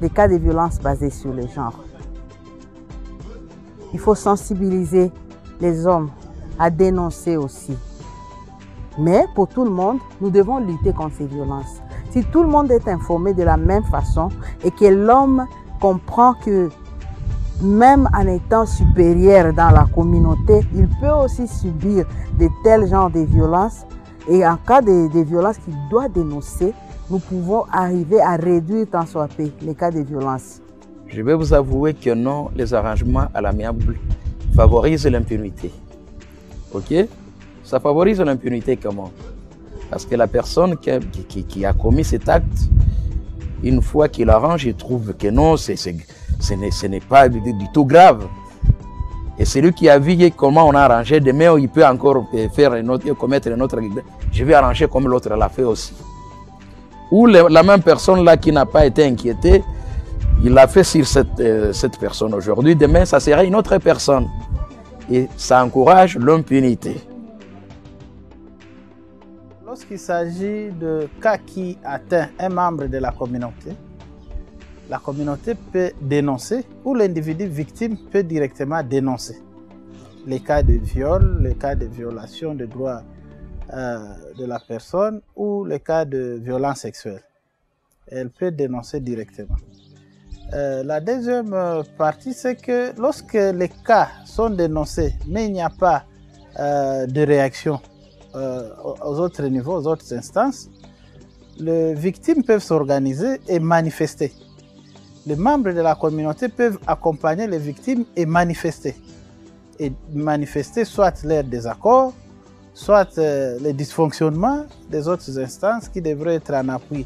des cas de violence basés sur le genre. Il faut sensibiliser les hommes à dénoncer aussi. Mais pour tout le monde, nous devons lutter contre ces violences. Si tout le monde est informé de la même façon et que l'homme comprend que même en étant supérieur dans la communauté, il peut aussi subir de tels genres de violences. Et en cas de violences qu'il doit dénoncer, nous pouvons arriver à réduire tant soit peu les cas de violence. Je vais vous avouer que non, les arrangements à l'amiable favorisent l'impunité. Ok? Ça favorise l'impunité comment? Parce que la personne qui a commis cet acte, une fois qu'il arrange, il trouve que non, ce n'est pas du tout grave. Et celui qui a vu comment on a arrangé, demain il peut encore commettre une autre. Je vais arranger comme l'autre l'a fait aussi. Ou la même personne là qui n'a pas été inquiétée, il l'a fait sur cette personne aujourd'hui, demain ça sera une autre personne. Et ça encourage l'impunité. Lorsqu'il s'agit de cas qui atteint un membre de la communauté peut dénoncer ou l'individu victime peut directement dénoncer les cas de viol, les cas de violation des droits de la personne ou les cas de violence sexuelle. Elle peut dénoncer directement. La deuxième partie, c'est que lorsque les cas sont dénoncés, mais il n'y a pas de réaction aux autres niveaux, aux autres instances, les victimes peuvent s'organiser et manifester. Les membres de la communauté peuvent accompagner les victimes et manifester. Et manifester soit leurs désaccords, soit les dysfonctionnements des autres instances qui devraient être en appui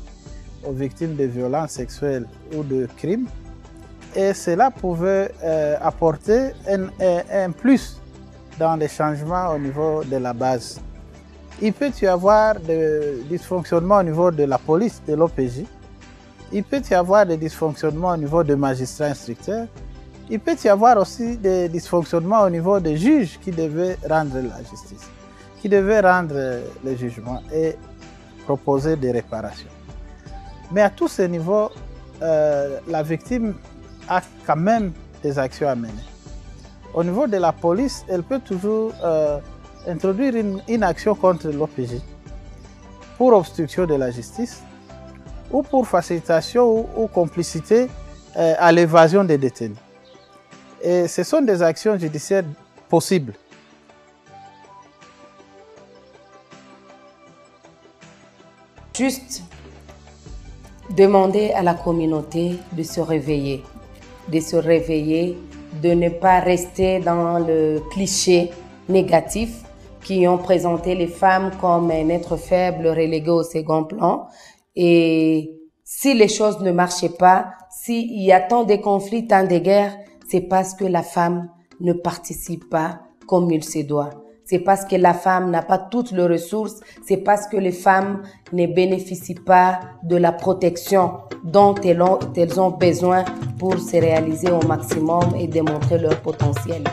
aux victimes de violences sexuelles ou de crimes. Et cela pouvait apporter un plus dans les changements au niveau de la base. Il peut y avoir des dysfonctionnements au niveau de la police, de l'OPJ. Il peut y avoir des dysfonctionnements au niveau des magistrats instructeurs. Il peut y avoir aussi des dysfonctionnements au niveau des juges qui devaient rendre la justice, qui devaient rendre le jugement et proposer des réparations. Mais à tous ces niveaux, la victime a quand même des actions à mener. Au niveau de la police, elle peut toujours introduire une action contre l'OPJ pour obstruction de la justice ou pour facilitation ou complicité à l'évasion des détenus. Et ce sont des actions judiciaires possibles. Juste demander à la communauté de se réveiller, de ne pas rester dans le cliché négatif qui ont présenté les femmes comme un être faible relégué au second plan. Et si les choses ne marchaient pas, s'il y a tant de conflits, tant de guerres, c'est parce que la femme ne participe pas comme il se doit. C'est parce que la femme n'a pas toutes les ressources, c'est parce que les femmes ne bénéficient pas de la protection dont elles ont besoin pour se réaliser au maximum et démontrer leur potentiel.